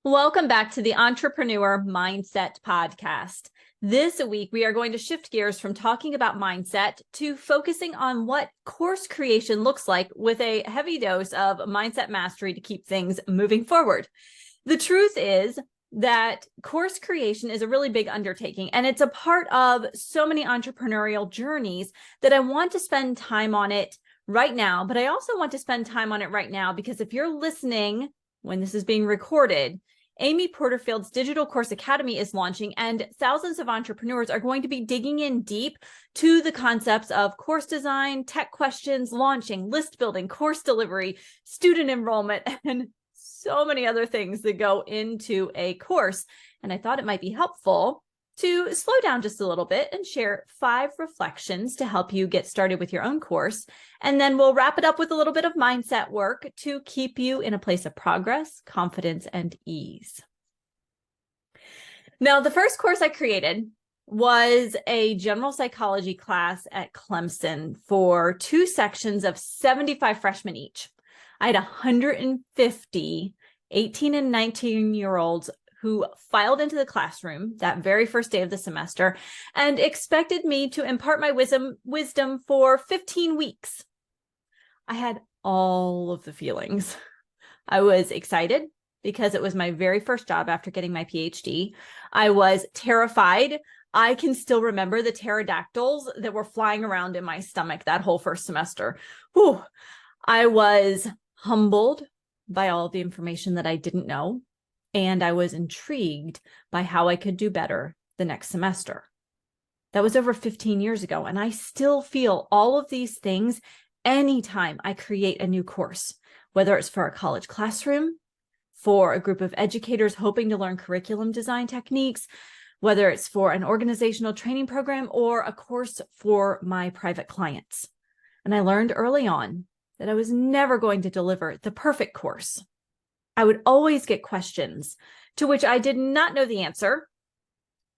Welcome back to the Entrepreneur Mindset Podcast. This week, we are going to shift gears from talking about mindset to focusing on what course creation looks like with a heavy dose of mindset mastery to keep things moving forward. The truth is that course creation is a really big undertaking, and it's a part of so many entrepreneurial journeys that I want to spend time on it right now. But I also want to spend time on it right now because if you're listening when this is being recorded, Amy Porterfield's Digital Course Academy is launching, and thousands of entrepreneurs are going to be digging in deep to the concepts of course design, tech questions, launching, list building, course delivery, student enrollment, and so many other things that go into a course. And I thought it might be helpful to slow down just a little bit and share 5 reflections to help you get started with your own course. And then we'll wrap it up with a little bit of mindset work to keep you in a place of progress, confidence, and ease. Now, the first course I created was a general psychology class at Clemson for 2 sections of 75 freshmen each. I had 150 18 and 19-year-olds who filed into the classroom that very first day of the semester and expected me to impart my wisdom for 15 weeks. I had all of the feelings. I was excited because it was my very first job after getting my PhD. I was terrified. I can still remember the pterodactyls that were flying around in my stomach that whole first semester. Whew. I was humbled by all the information that I didn't know, and I was intrigued by how I could do better the next semester. That was over 15 years ago, and I still feel all of these things anytime I create a new course, whether it's for a college classroom, for a group of educators hoping to learn curriculum design techniques, whether it's for an organizational training program or a course for my private clients. And I learned early on that I was never going to deliver the perfect course. I would always get questions to which I did not know the answer,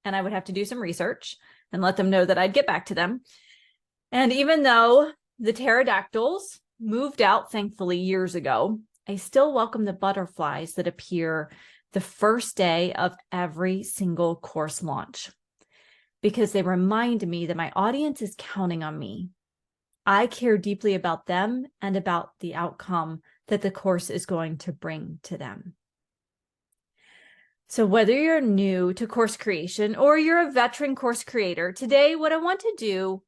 and I would have to do some research and let them know that I'd get back to them. And even though the pterodactyls moved out, thankfully, years ago, I still welcome the butterflies that appear the first day of every single course launch, because they remind me that my audience is counting on me. I care deeply about them and about the outcome that the course is going to bring to them. So whether you're new to course creation or you're a veteran course creator, today what I want to do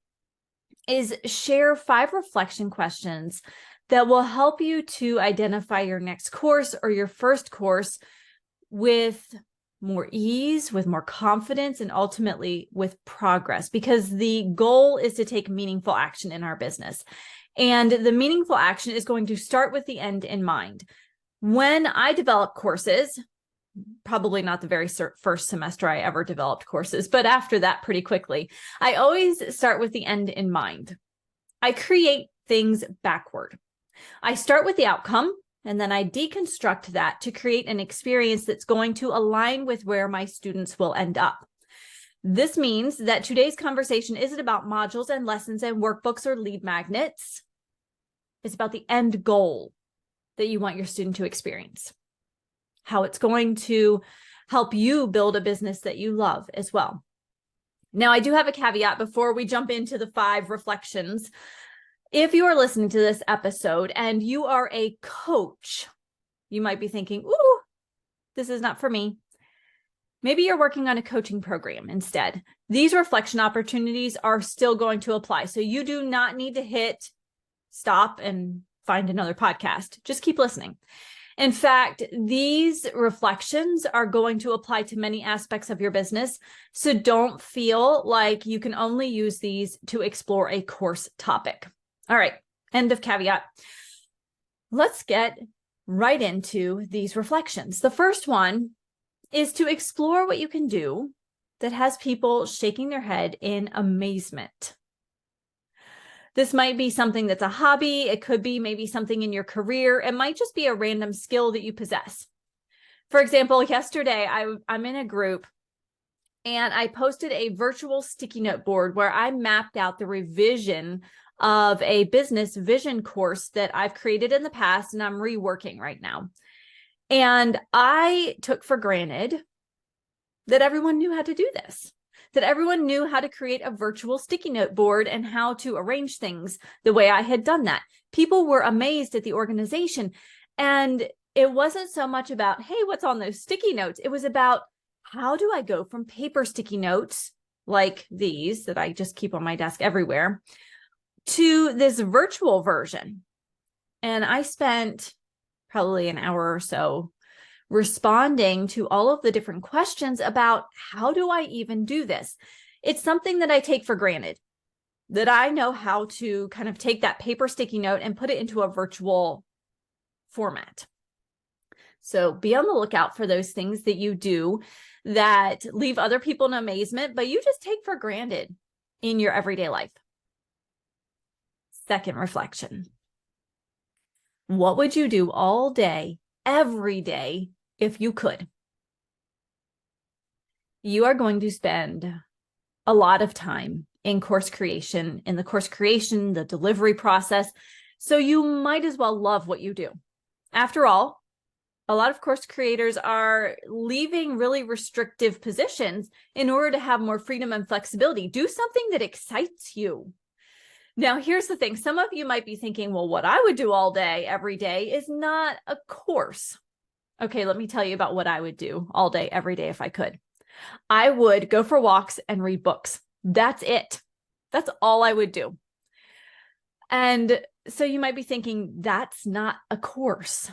is share 5 reflection questions that will help you to identify your next course or your first course with more ease, with more confidence, and ultimately with progress, because the goal is to take meaningful action in our business. And the meaningful action is going to start with the end in mind. When I develop courses, probably not the very first semester I ever developed courses, but after that, pretty quickly, I always start with the end in mind. I create things backward. I start with the outcome, and then I deconstruct that to create an experience that's going to align with where my students will end up. This means that today's conversation isn't about modules and lessons and workbooks or lead magnets. It's about the end goal that you want your student to experience, how it's going to help you build a business that you love as well. Now, I do have a caveat before we jump into the 5 reflections. If you are listening to this episode and you are a coach, you might be thinking, ooh, this is not for me. Maybe you're working on a coaching program instead. These reflection opportunities are still going to apply. So you do not need to hit stop and find another podcast. Just keep listening. In fact, these reflections are going to apply to many aspects of your business. So don't feel like you can only use these to explore a course topic. All right, end of caveat. Let's get right into these reflections. The first one is to explore what you can do that has people shaking their head in amazement. This might be something that's a hobby. It could be maybe something in your career. It might just be a random skill that you possess. For example, yesterday I'm in a group and I posted a virtual sticky note board where I mapped out the revision of a business vision course that I've created in the past and I'm reworking right now. And I took for granted that everyone knew how to do this, that everyone knew how to create a virtual sticky note board and how to arrange things the way I had done that. People were amazed at the organization. And it wasn't so much about, hey, what's on those sticky notes? It was about, how do I go from paper sticky notes like these that I just keep on my desk everywhere to this virtual version? And I spent probably an hour or so responding to all of the different questions about, how do I even do this? It's something that I take for granted, that I know how to kind of take that paper sticky note and put it into a virtual format. So be on the lookout for those things that you do that leave other people in amazement, but you just take for granted in your everyday life. Second reflection. What would you do all day, every day, if you could? You are going to spend a lot of time in course creation, the delivery process. So you might as well love what you do. After all, a lot of course creators are leaving really restrictive positions in order to have more freedom and flexibility. Do something that excites you. Now, here's the thing. Some of you might be thinking, well, what I would do all day, every day is not a course. Okay, let me tell you about what I would do all day, every day if I could. I would go for walks and read books. That's it. That's all I would do. And so you might be thinking, that's not a course.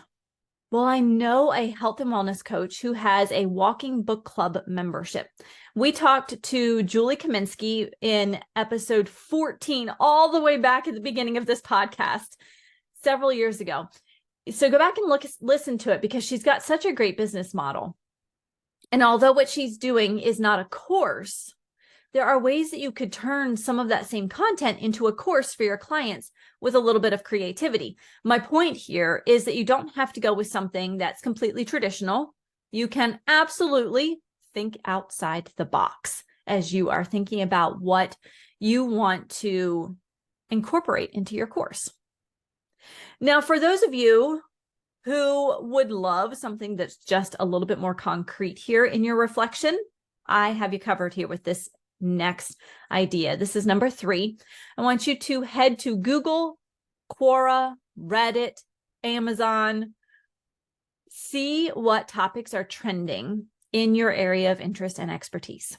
Well, I know a health and wellness coach who has a walking book club membership. We talked to Julie Kaminsky in episode 14, all the way back at the beginning of this podcast several years ago. So go back and listen to it, because she's got such a great business model. And although what she's doing is not a course, there are ways that you could turn some of that same content into a course for your clients with a little bit of creativity. My point here is that you don't have to go with something that's completely traditional. You can absolutely think outside the box as you are thinking about what you want to incorporate into your course. Now, for those of you who would love something that's just a little bit more concrete here in your reflection, I have you covered here with this next idea. This is number 3. I want you to head to Google, Quora, Reddit, Amazon. See what topics are trending in your area of interest and expertise.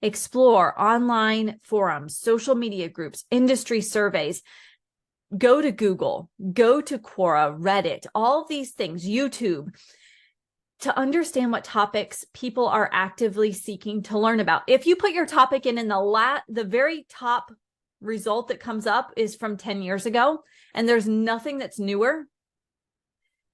Explore online forums, social media groups, industry surveys. Go to Google, go to Quora, Reddit, all these things, YouTube, to understand what topics people are actively seeking to learn about. If you put your topic in the very top result that comes up is from 10 years ago, and there's nothing that's newer,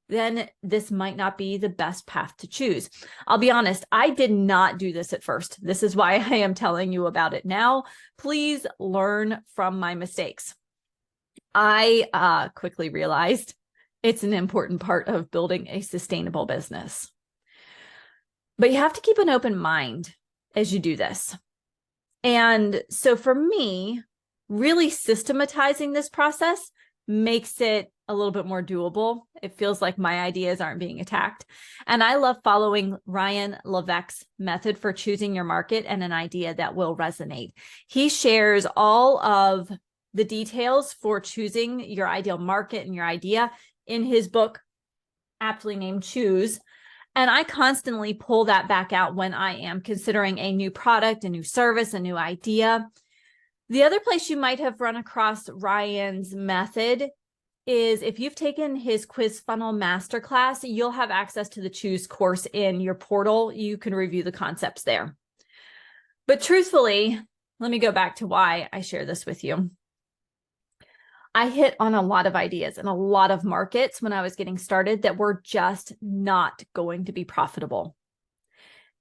then this might not be the best path to choose. I'll be honest, I did not do this at first. This is why I am telling you about it now. Please learn from my mistakes. I quickly realized it's an important part of building a sustainable business. But you have to keep an open mind as you do this. And so for me, really systematizing this process makes it a little bit more doable. It feels like my ideas aren't being attacked. And I love following Ryan Levesque's method for choosing your market and an idea that will resonate. He shares all of the details for choosing your ideal market and your idea in his book, aptly named Choose. And I constantly pull that back out when I am considering a new product, a new service, a new idea. The other place you might have run across Ryan's method is if you've taken his Quiz Funnel Masterclass, you'll have access to the Choose course in your portal. You can review the concepts there. But truthfully, let me go back to why I share this with you. I hit on a lot of ideas and a lot of markets when I was getting started that were just not going to be profitable.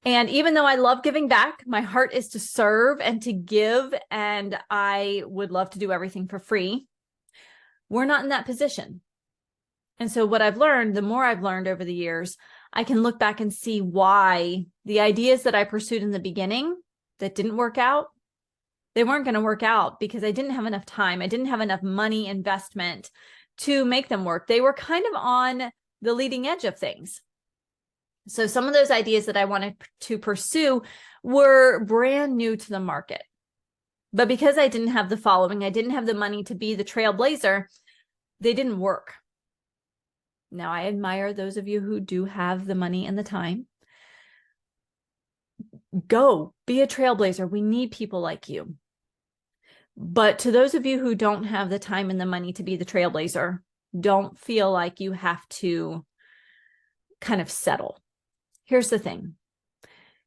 And even though I love giving back, my heart is to serve and to give, and I would love to do everything for free. We're not in that position. And so what I've learned, the more I've learned over the years, I can look back and see why the ideas that I pursued in the beginning that didn't work out, they weren't going to work out because I didn't have enough time. I didn't have enough money investment to make them work. They were kind of on the leading edge of things. So some of those ideas that I wanted to pursue were brand new to the market. But because I didn't have the following, I didn't have the money to be the trailblazer, they didn't work. Now, I admire those of you who do have the money and the time. Go be a trailblazer. We need people like you. But to those of you who don't have the time and the money to be the trailblazer, don't feel like you have to kind of settle. Here's the thing.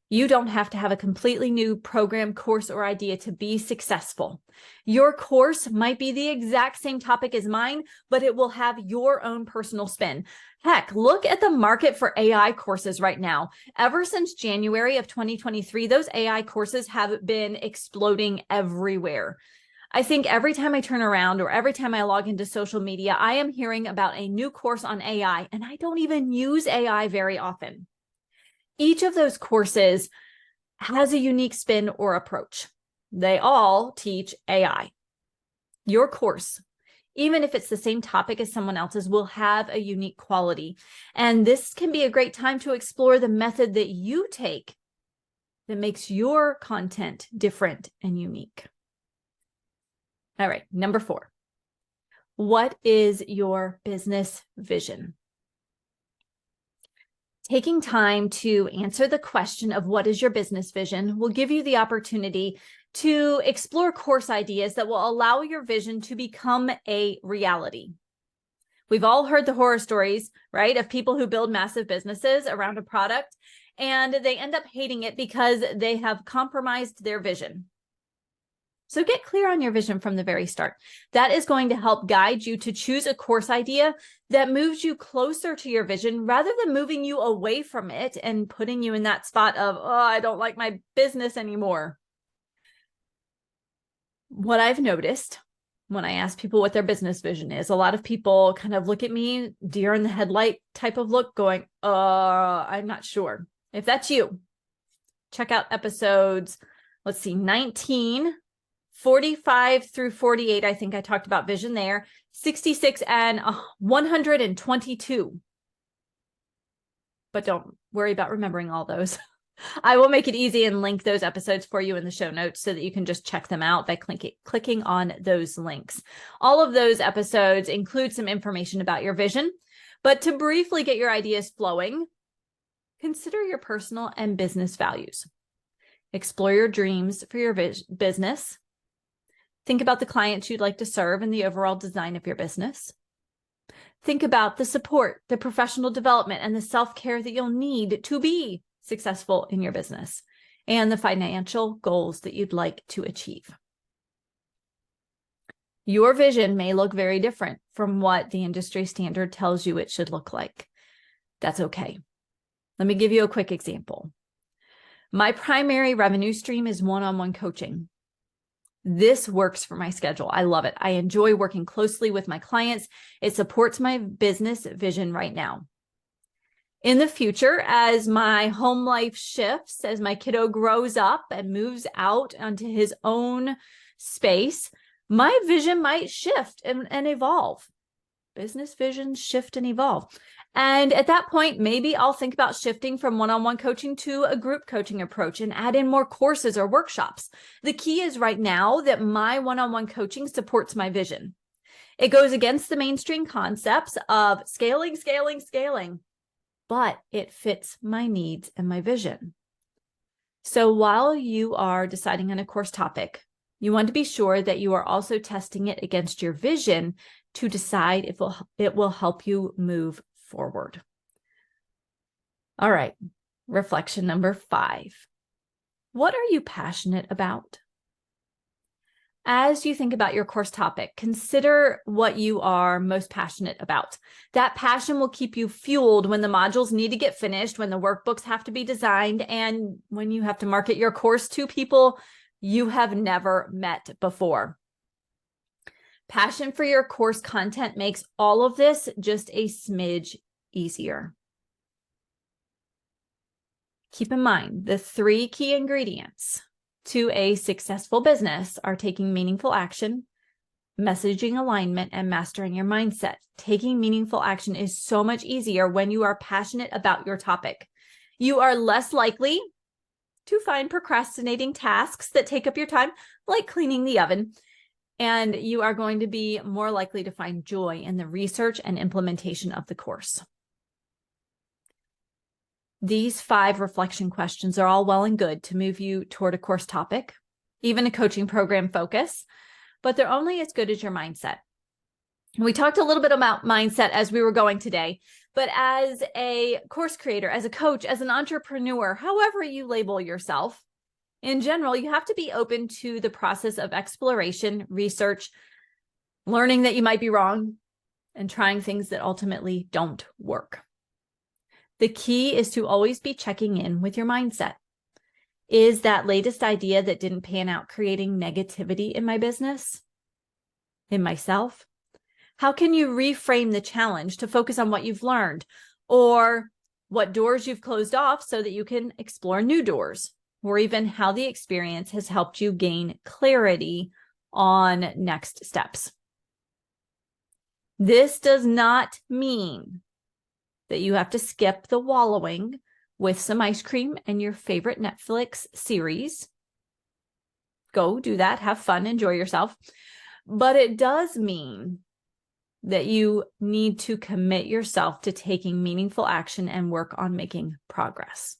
You don't have to have a completely new program, course, or idea to be successful. Your course might be the exact same topic as mine, but it will have your own personal spin. Heck, look at the market for AI courses right now. Ever since January of 2023, those AI courses have been exploding everywhere. I think every time I turn around or every time I log into social media, I am hearing about a new course on AI, and I don't even use AI very often. Each of those courses has a unique spin or approach. They all teach AI. Your course, even if it's the same topic as someone else's, will have a unique quality. And this can be a great time to explore the method that you take that makes your content different and unique. All right, number 4. What is your business vision? Taking time to answer the question of what is your business vision will give you the opportunity to explore course ideas that will allow your vision to become a reality. We've all heard the horror stories, right, of people who build massive businesses around a product, and they end up hating it because they have compromised their vision. So get clear on your vision from the very start. That is going to help guide you to choose a course idea that moves you closer to your vision rather than moving you away from it and putting you in that spot of, oh, I don't like my business anymore. What I've noticed when I ask people what their business vision is, a lot of people kind of look at me, deer in the headlight type of look, going, I'm not sure. If that's you, check out episodes, 19, 45 through 48, I think I talked about vision there, 66 and 122. But don't worry about remembering all those. I will make it easy and link those episodes for you in the show notes so that you can just check them out by clicking on those links. All of those episodes include some information about your vision, but to briefly get your ideas flowing, consider your personal and business values. Explore your dreams for your business. Think about the clients you'd like to serve and the overall design of your business. Think about the support, the professional development, and the self-care that you'll need to be successful in your business, and the financial goals that you'd like to achieve. Your vision may look very different from what the industry standard tells you it should look like. That's okay. Let me give you a quick example. My primary revenue stream is one-on-one coaching. This works for my schedule. I love it. I enjoy working closely with my clients. It supports my business vision right now. In the future, as my home life shifts, as my kiddo grows up and moves out onto his own space, my vision might shift and evolve. Business visions shift and evolve. And at that point, maybe I'll think about shifting from one-on-one coaching to a group coaching approach and add in more courses or workshops. The key is right now that my one-on-one coaching supports my vision. It goes against the mainstream concepts of scaling, but it fits my needs and my vision. So while you are deciding on a course topic, you want to be sure that you are also testing it against your vision to decide if it will help you move forward. All right, reflection number 5. What are you passionate about? As you think about your course topic, consider what you are most passionate about. That passion will keep you fueled when the modules need to get finished, when the workbooks have to be designed, and when you have to market your course to people you have never met before. Passion for your course content makes all of this just a smidge easier. Keep in mind, the 3 key ingredients to a successful business are taking meaningful action, messaging alignment, and mastering your mindset. Taking meaningful action is so much easier when you are passionate about your topic. You are less likely to find procrastinating tasks that take up your time, like cleaning the oven, and you are going to be more likely to find joy in the research and implementation of the course. These 5 reflection questions are all well and good to move you toward a course topic, even a coaching program focus, but they're only as good as your mindset. We talked a little bit about mindset as we were going today, but as a course creator, as a coach, as an entrepreneur, however you label yourself, in general, you have to be open to the process of exploration, research, learning that you might be wrong, and trying things that ultimately don't work. The key is to always be checking in with your mindset. Is that latest idea that didn't pan out creating negativity in my business, in myself? How can you reframe the challenge to focus on what you've learned or what doors you've closed off so that you can explore new doors, or even how the experience has helped you gain clarity on next steps? This does not mean that you have to skip the wallowing with some ice cream and your favorite Netflix series. Go do that, have fun, enjoy yourself. But it does mean that you need to commit yourself to taking meaningful action and work on making progress.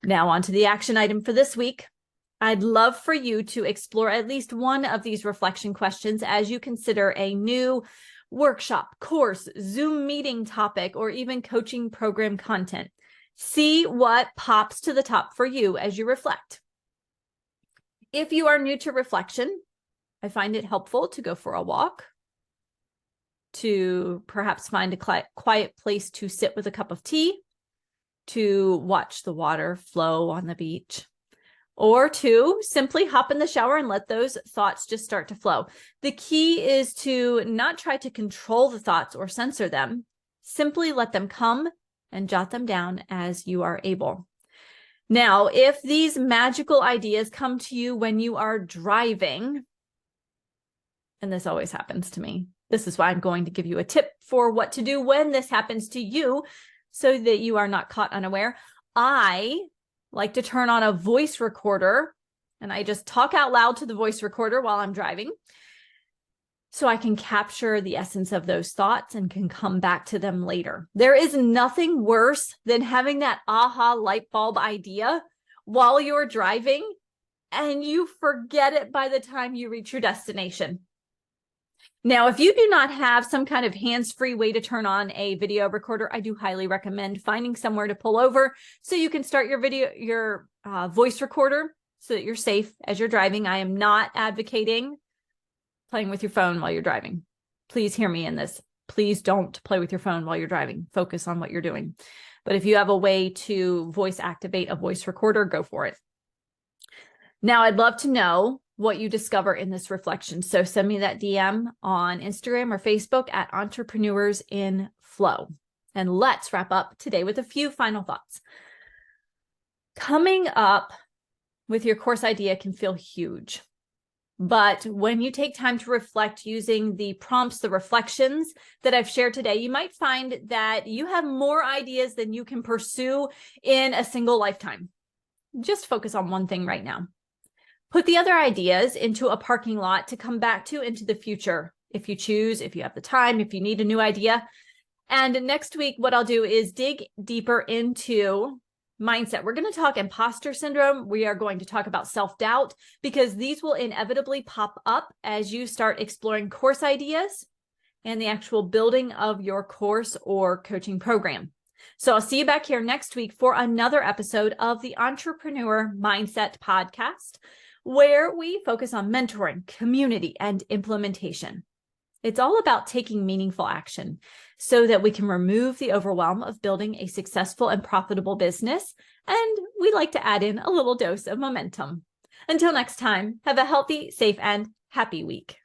Now on to the action item for this week. I'd love for you to explore at least one of these reflection questions as you consider a new workshop, course, Zoom meeting topic, or even coaching program content. See what pops to the top for you as you reflect. If you are new to reflection, I find it helpful to go for a walk, to perhaps find a quiet place to sit with a cup of tea, to watch the water flow on the beach, or to simply hop in the shower and let those thoughts just start to flow. The key is to not try to control the thoughts or censor them. Simply let them come and jot them down as you are able. Now, if these magical ideas come to you when you are driving, and this always happens to me, this is why I'm going to give you a tip for what to do when this happens to you so that you are not caught unaware. I like to turn on a voice recorder and I just talk out loud to the voice recorder while I'm driving so I can capture the essence of those thoughts and can come back to them later. There is nothing worse than having that aha light bulb idea while you're driving and you forget it by the time you reach your destination. Now, if you do not have some kind of hands-free way to turn on a video recorder, I do highly recommend finding somewhere to pull over so you can start your voice recorder so that you're safe as you're driving. I am not advocating playing with your phone while you're driving. Please hear me in this. Please don't play with your phone while you're driving. Focus on what you're doing. But if you have a way to voice activate a voice recorder, go for it. Now, I'd love to know what you discover in this reflection. So send me that DM on Instagram or Facebook at Entrepreneurs in Flow. And let's wrap up today with a few final thoughts. Coming up with your course idea can feel huge. But when you take time to reflect using the prompts, the reflections that I've shared today, you might find that you have more ideas than you can pursue in a single lifetime. Just focus on one thing right now. Put the other ideas into a parking lot to come back to into the future, if you choose, if you have the time, if you need a new idea. And next week, what I'll do is dig deeper into mindset. We're going to talk imposter syndrome. We are going to talk about self-doubt because these will inevitably pop up as you start exploring course ideas and the actual building of your course or coaching program. So I'll see you back here next week for another episode of the Entrepreneur Mindset Podcast, where we focus on mentoring, community, and implementation. It's all about taking meaningful action so that we can remove the overwhelm of building a successful and profitable business. And we like to add in a little dose of momentum. Until next time, have a healthy, safe, and happy week.